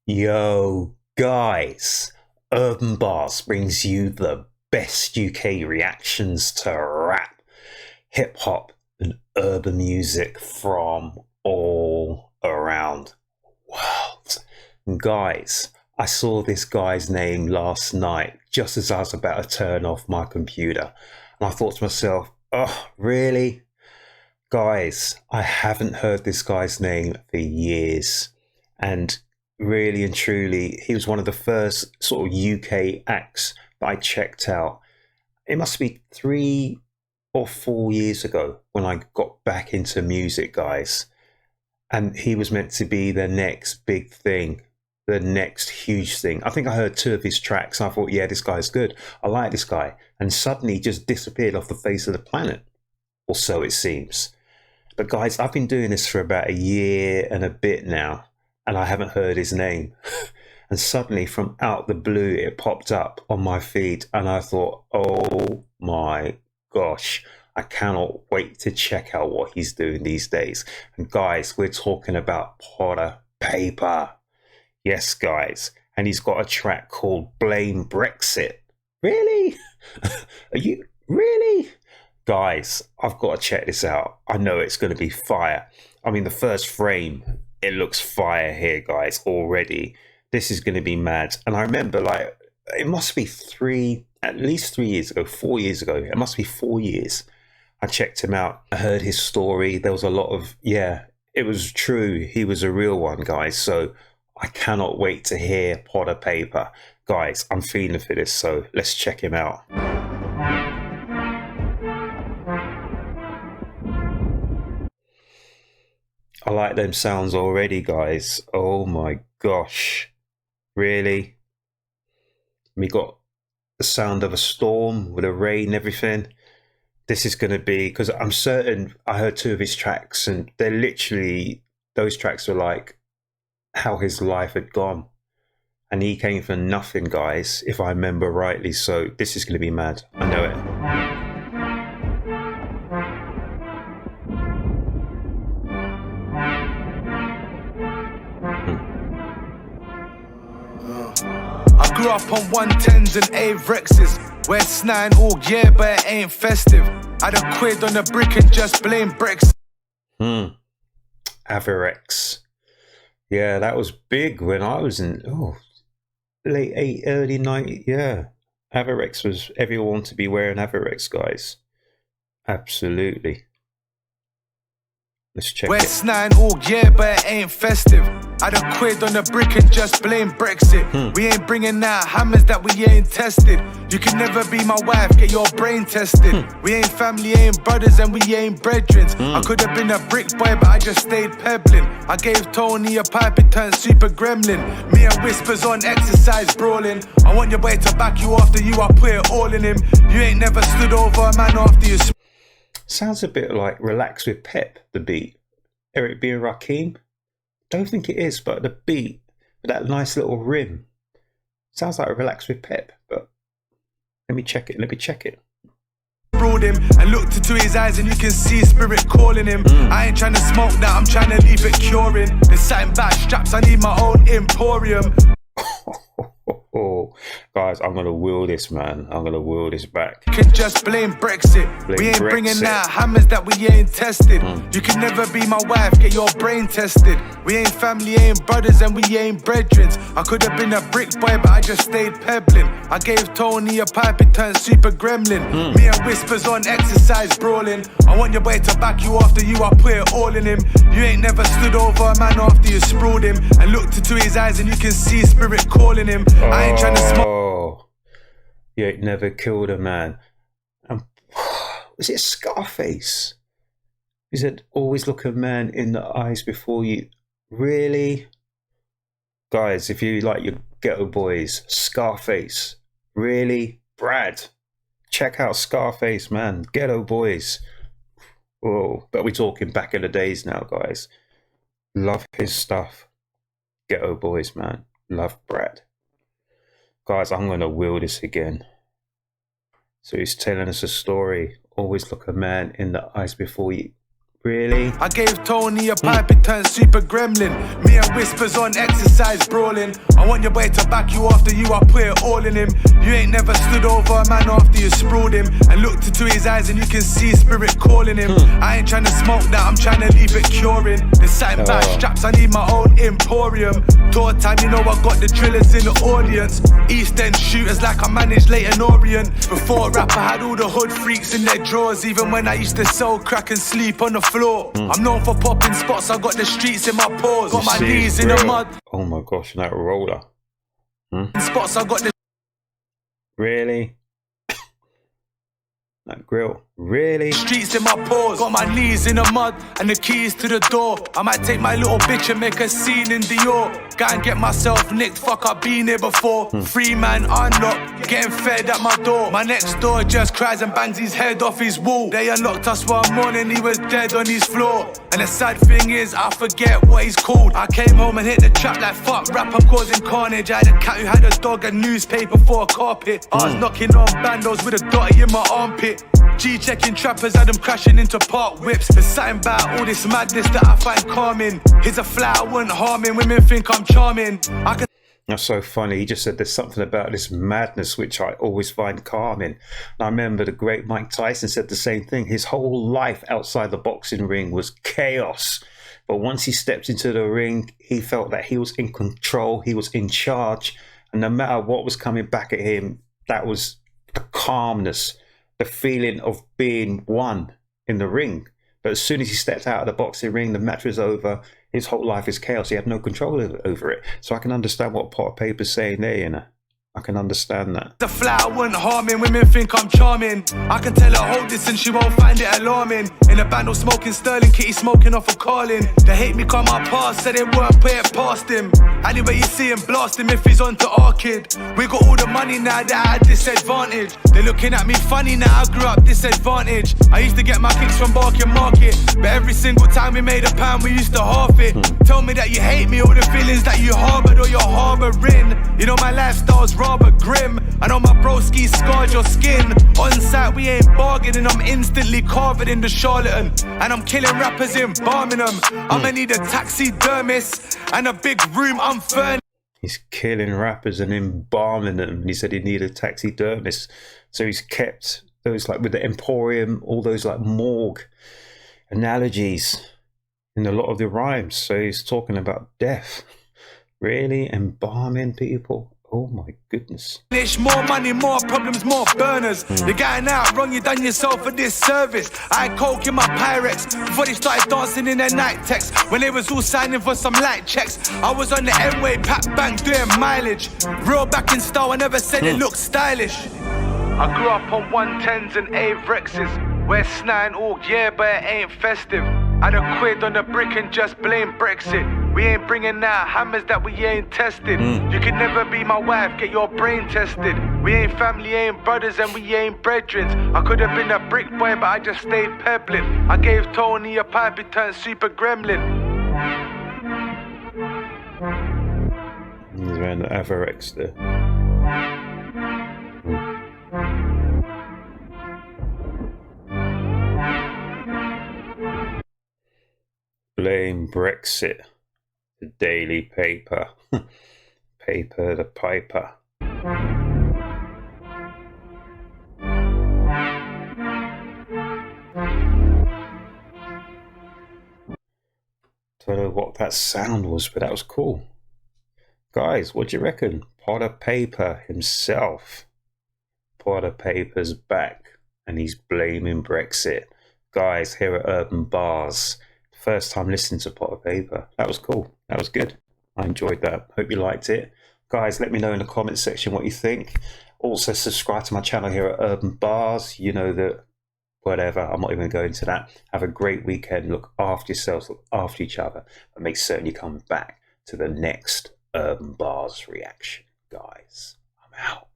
Yo, guys, Urban Barz brings you the best UK reactions to rap, hip hop, and urban music from all around the world. And guys, I saw this guy's name last night just as I was about to turn off my computer. And I thought to myself, oh, really? Guys, I haven't heard this guy's name for years. And really and truly, he was one of the first sort of UK acts that I checked out. It must be 3 or 4 years ago when I got back into music, guys. And he was meant to be the next big thing, the next huge thing. I think I heard 2 of his tracks and I thought, yeah, this guy's good. I like this guy. And suddenly he just disappeared off the face of the planet, or so it seems. But guys, I've been doing this for about a year and a bit now, and I haven't heard his name. And suddenly from out the blue, it popped up on my feed and I thought, oh my gosh, I cannot wait to check out what he's doing these days. And guys, we're talking about Potter Paper. Yes, guys. And he's got a track called Blame Brexit. Really? Are you really? Guys, I've got to check this out. I know it's going to be fire. I mean, the first frame, it looks fire here, guys, already. This is going to be mad. And I remember, like, it must be at least 3 years ago, 4 years ago. It must be 4 years. I checked him out. I heard his story. There was a lot of, yeah, it was true. He was a real one, guys. So I cannot wait to hear Potter Paper. Guys, I'm feeling for this. So let's check him out. I like them sounds already, guys. Oh my gosh. Really? We got the sound of a storm with the rain and everything. This is going to be, because I'm certain I heard 2 of his tracks and they're literally, those tracks were like how his life had gone. And he came from nothing, guys, if I remember rightly. So this is going to be mad. I know it. I grew up on 110s and Avrexes. Wear snine all year, but it ain't festive. Had a quid on a brick and just blame Brexit. Averex. Yeah, that was big when I was in late 80s, early 90s. Yeah, Averex was, everyone to be wearing Averex, guys. Absolutely. Let's check Wear it. snine all year, but it ain't festive. Had a quid on a brick and just blame Brexit. We ain't bringing out hammers that we ain't tested. You can never be my wife, get your brain tested. We ain't family, ain't brothers, and we ain't brethrens. I could have been a brick boy, but I just stayed pebbling. I gave Tony a pipe, it turned super gremlin. Me and Whispers on exercise brawling. I want your boy to back you after you, I put it all in him. You ain't never stood over a man after you. Sounds a bit like Relax with Pep, the beat. Eric B. and Rakim. Don't think it is, but the beat with that nice little rim sounds like Relax with Pep. But let me check it. Broad him and looked into his eyes and you can see spirit calling him. I ain't trying to smoke that, I'm trying to leave it curing. There's something back straps, I need my own emporium. Guys, I'm gonna wheel this, man. I'm gonna wheel this back. Can just blame Brexit. We ain't bringing out hammers that we ain't tested. You can never be my wife, get your brain tested. We ain't family, ain't brothers, and we ain't brethrens. I could have been a brick boy, but I just stayed pebbling. I gave Tony a pipe, it turned super gremlin. Me and Whispers on exercise brawling. I want your boy to back you after you, I put it all in him. You ain't never stood over a man after you sprawled him. And looked into his eyes and you can see spirit calling him. I ain't trying to smoke. You ain't never killed a man. Was it Scarface? He said, always look a man in the eyes before you. Really? Guys, if you like your ghetto boys, Scarface. Really? Brad, check out Scarface, man. Ghetto boys. Oh, but we're talking back in the days now, guys. Love his stuff. Ghetto boys, man. Love Brad. Guys, I'm going to wheel this again. So he's telling us a story. Always look a man in the eyes before you. Really? I gave Tony a pipe, it turned super gremlin. Me and Whispers on exercise brawling. I want your boy to back you after you, I put it all in him. You ain't never stood over a man after you sprawled him and looked into his eyes and you can see spirit calling him. I ain't trying to smoke that, I'm trying to leave it curing. There's something bad straps, I need my own emporium. Tour time, you know I got the drillers in the audience. East End shooters like I managed Leighton Orient. Before rap I had all the hood freaks in their drawers. Even when I used to sell crack and sleep on the floor. I'm known for popping spots, I got the streets in my paws. Got my knees in the mud. Oh my gosh, that roller. Spots, I got the... Really? That grill. Really? Streets in my paws. Got my knees in the mud and the keys to the door. I might take my little bitch and make a scene in Dior. Go and get myself nicked, fuck, I've been here before. Free man unlocked, getting fed at my door. My next door just cries and bangs his head off his wall. They unlocked us one morning, he was dead on his floor. And the sad thing is, I forget what he's called. I came home and hit the trap like fuck rap, I'm causing carnage. I had a cat who had a dog, a newspaper for a carpet. I was knocking on bandos with a dotty in my armpit. G-checking trappers, had them crashing into park whips. There's something about all this madness that I find calming. Here's a flat I wouldn't harm him, women think I'm charming. That's so funny. He just said there's something about this madness which I always find calming. And I remember the great Mike Tyson said the same thing. His whole life outside the boxing ring was chaos. But once he stepped into the ring, he felt that he was in control, he was in charge. And no matter what was coming back at him, that was the calmness, the feeling of being one in the ring. But as soon as he stepped out of the boxing ring, the match was over. His whole life is chaos. He had no control over it. So I can understand what Potter Paper's saying there, you know. I can understand that. The flower wouldn't harm him, women think I'm charming. I can tell her hold this and she won't find it alarming. In a band of smoking Sterling, Kitty smoking off a Carlin. They hate me cause my past, said they won't put it past him. Anyway you see him, blast him if he's onto our kid. We got all the money now that I had disadvantage. They're looking at me funny now, I grew up disadvantaged. I used to get my kicks from Barking Market, but every single time we made a pound we used to half it. Tell me that you hate me, all the feelings that you harbored or you're harboring. You know my lifestyle's rather grim. I know my broski scarred your skin. On site we ain't bargaining, I'm instantly carving in the charlatan. And I'm killing rappers in Birmingham. I'ma need a taxidermist and a big room I'm furnished. He's killing rappers and embalming them. And he said he needed a taxidermist. So he's kept those, like with the Emporium, all those like morgue analogies in a lot of the rhymes. So he's talking about death. Really? Embalming people? Oh my goodness. More money, more problems, more burners. You're going out wrong, you done yourself a disservice. I had coke in my Pyrex before they started dancing in their night text. When they was all signing for some light checks, I was on the M-way, pack bank doing mileage. Real back in style, I never said it looked stylish. I grew up on 110s and Avrexes. We're snide all year, but it ain't festive. Had a quid on the brick and just blame Brexit. We ain't bringing out hammers that we ain't tested. You can never be my wife, get your brain tested. We ain't family, ain't brothers, and we ain't brethrens. I could have been a brick boy, but I just stayed pebbling. I gave Tony a pipe, it turned super gremlin. He's wearing the Averex there. Blame Brexit. The Daily Paper. Paper the Piper. Don't know what that sound was, but that was cool. Guys, what do you reckon? Potter Paper himself. Potter Paper's back and he's blaming Brexit. Guys, here at Urb'n Barz. First time listening to Potter Paper. That was cool. That was good. I enjoyed that. Hope you liked it. Guys, let me know in the comment section what you think. Also, subscribe to my channel here at Urb'n Barz. You know that, whatever, I'm not even going to that. Have a great weekend. Look after yourselves, look after each other, and make certain you come back to the next Urb'n Barz reaction. Guys, I'm out.